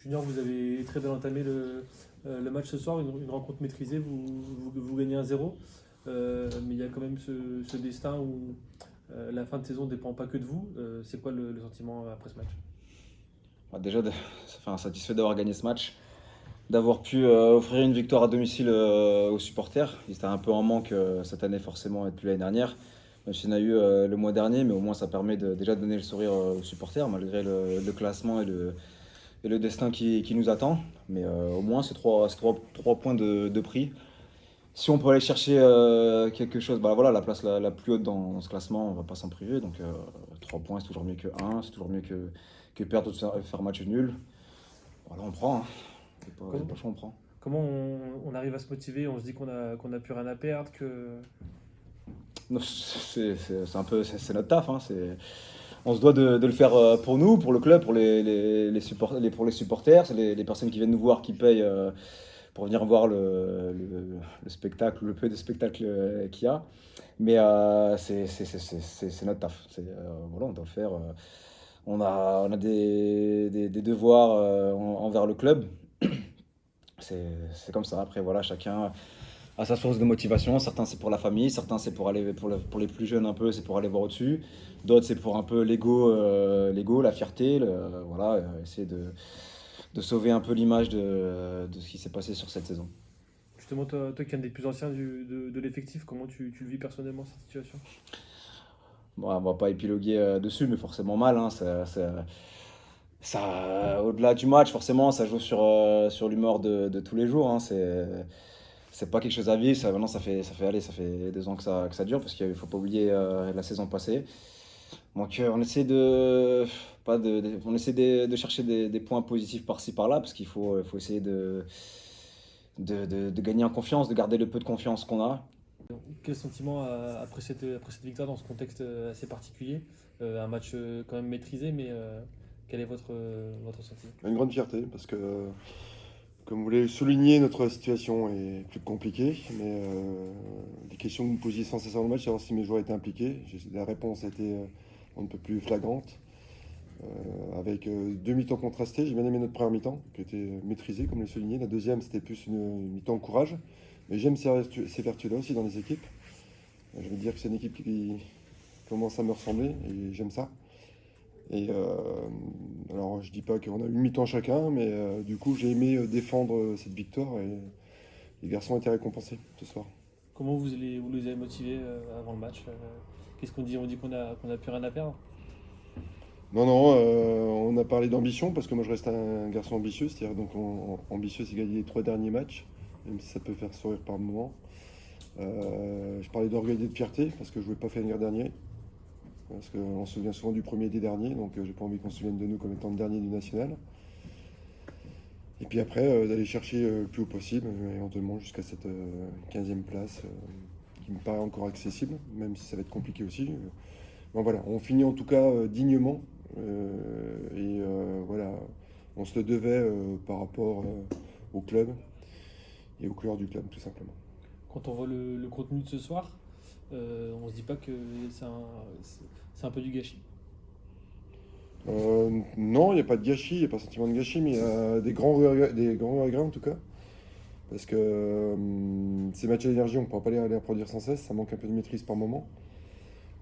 Junior, vous avez très bien entamé le match ce soir, une rencontre maîtrisée, vous gagnez 1-0. Mais il y a quand même ce destin où la fin de saison ne dépend pas que de vous. C'est quoi le sentiment après ce match? Déjà, enfin, satisfait d'avoir gagné ce match, d'avoir pu offrir une victoire à domicile aux supporters. Ils étaient un peu en manque cette année forcément et depuis l'année dernière. Même s'il y en a eu le mois dernier, mais au moins ça permet déjà de donner le sourire aux supporters malgré le classement et le destin qui nous attend. Mais au moins c'est trois points de prix. Si on peut aller chercher quelque chose, bah voilà, la place la plus haute dans ce classement, on va pas s'en priver. Donc 3 points, c'est toujours mieux que un, c'est toujours mieux que perdre ou de faire match nul. Voilà, on prend, hein. Y a pas Comment, le choix, on prend. comment on arrive à se motiver? On se dit qu'on a plus rien à perdre, que... Non, c'est un peu, c'est notre taf, hein. On se doit de le faire pour nous, pour le club, pour pour les supporters, c'est les personnes qui viennent nous voir, qui payent pour venir voir le spectacle, le peu de spectacle qu'il y a. Mais c'est notre taf. Voilà, on doit le faire. On a des devoirs envers le club. C'est comme ça. Après, voilà, chacun a sa source de motivation. Certains, c'est pour la famille. Certains, c'est pour aller, pour les plus jeunes un peu, c'est pour aller voir au-dessus. D'autres, c'est pour un peu l'ego, la fierté. Voilà, essayer de sauver un peu l'image de ce qui s'est passé sur cette saison. Justement, toi qui es un des plus anciens de l'effectif, comment tu le vis personnellement cette situation? Bon, on va pas épiloguer dessus, mais forcément mal, hein. Au-delà du match, forcément, ça joue sur l'humeur de tous les jours, hein. C'est pas quelque chose à vivre. Maintenant, ça fait 2 ans que ça dure, parce qu'il faut pas oublier la saison passée. Donc, on essaie pas on essaie de chercher des points positifs par-ci par-là, parce qu'il faut essayer de gagner en confiance, de garder le peu de confiance qu'on a. Quel sentiment après cette victoire dans ce contexte assez particulier? Un match quand même maîtrisé, mais quel est votre ressenti? Une grande fierté parce que, comme vous l'avez souligné, notre situation est plus compliquée. Mais des questions que vous me posiez sans cesse dans le match, savoir si mes joueurs étaient impliqués. La réponse a été on ne peut plus flagrante. Avec 2 mi-temps contrastés, j'ai bien aimé notre première mi-temps, qui était maîtrisée, comme l'a souligné. La deuxième, c'était plus une mi-temps courage. Mais j'aime ces vertus-là aussi dans les équipes. Je veux dire que c'est une équipe qui commence à me ressembler et j'aime ça. Et alors, je dis pas qu'on a eu mi-temps chacun, mais du coup, j'ai aimé défendre cette victoire et les garçons ont été récompensés ce soir. Comment vous les avez motivés avant le match? Qu'est-ce qu'on dit? On dit qu'on a plus rien à perdre? Non, non, on a parlé d'ambition parce que moi je reste un garçon ambitieux, c'est-à-dire donc ambitieux, c'est gagner les 3 derniers matchs, même si ça peut faire sourire par moment. Je parlais d'orgueil et de fierté parce que je ne voulais pas finir dernier, parce qu'on se souvient souvent du premier et des derniers, donc j'ai pas envie qu'on se souvienne de nous comme étant le dernier du national. Et puis après, d'aller chercher le plus haut possible, éventuellement jusqu'à cette 15e place qui me paraît encore accessible, même si ça va être compliqué aussi. Bon, voilà, on finit en tout cas dignement. Voilà, on se le devait par rapport au club et aux couleurs du club, tout simplement. Quand on voit le contenu de ce soir, on se dit pas que c'est un peu du gâchis. Non, il n'y a pas de gâchis, il n'y a pas de sentiment de gâchis, mais il y a des grands regrets en tout cas. Parce que ces matchs à l'énergie, on ne pourra pas les reproduire sans cesse, ça manque un peu de maîtrise par moment.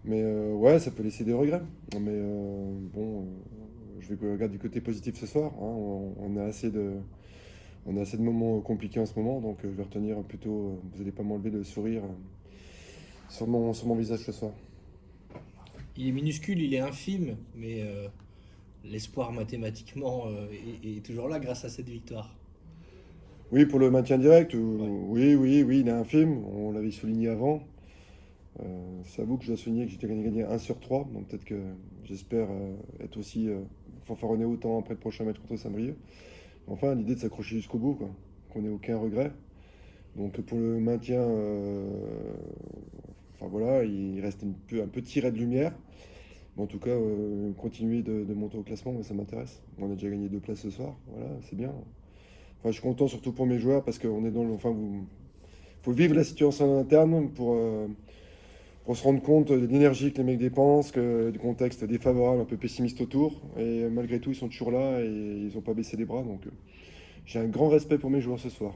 Mais ouais, ça peut laisser des regrets. Mais bon, je vais regarder du côté positif ce soir, hein. On a assez de moments compliqués en ce moment, donc je vais retenir plutôt, vous n'allez pas m'enlever le sourire sur mon visage ce soir. Il est minuscule, il est infime, mais l'espoir mathématiquement est toujours là grâce à cette victoire. Oui, pour le maintien direct, Ouais. oui, oui, oui, il est infime, on l'avait souligné avant. C'est à vous que je dois souligner que j'étais gagné 1/3, donc peut-être que j'espère être aussi fanfaronné autant après le prochain match contre Saint-Brieuc. Enfin, l'idée de s'accrocher jusqu'au bout, quoi. Qu'on n'ait aucun regret. Donc pour le maintien, enfin voilà, il reste un petit ray de lumière. Mais en tout cas, continuer de monter au classement, moi, ça m'intéresse. On a déjà gagné 2 places ce soir, voilà, c'est bien. Enfin, je suis content surtout pour mes joueurs parce qu'on est dans le. Enfin, faut vivre la situation en interne pour se rendre compte de l'énergie que les mecs dépensent, du contexte défavorable, un peu pessimiste autour. Et malgré tout, ils sont toujours là et ils n'ont pas baissé les bras. Donc j'ai un grand respect pour mes joueurs ce soir.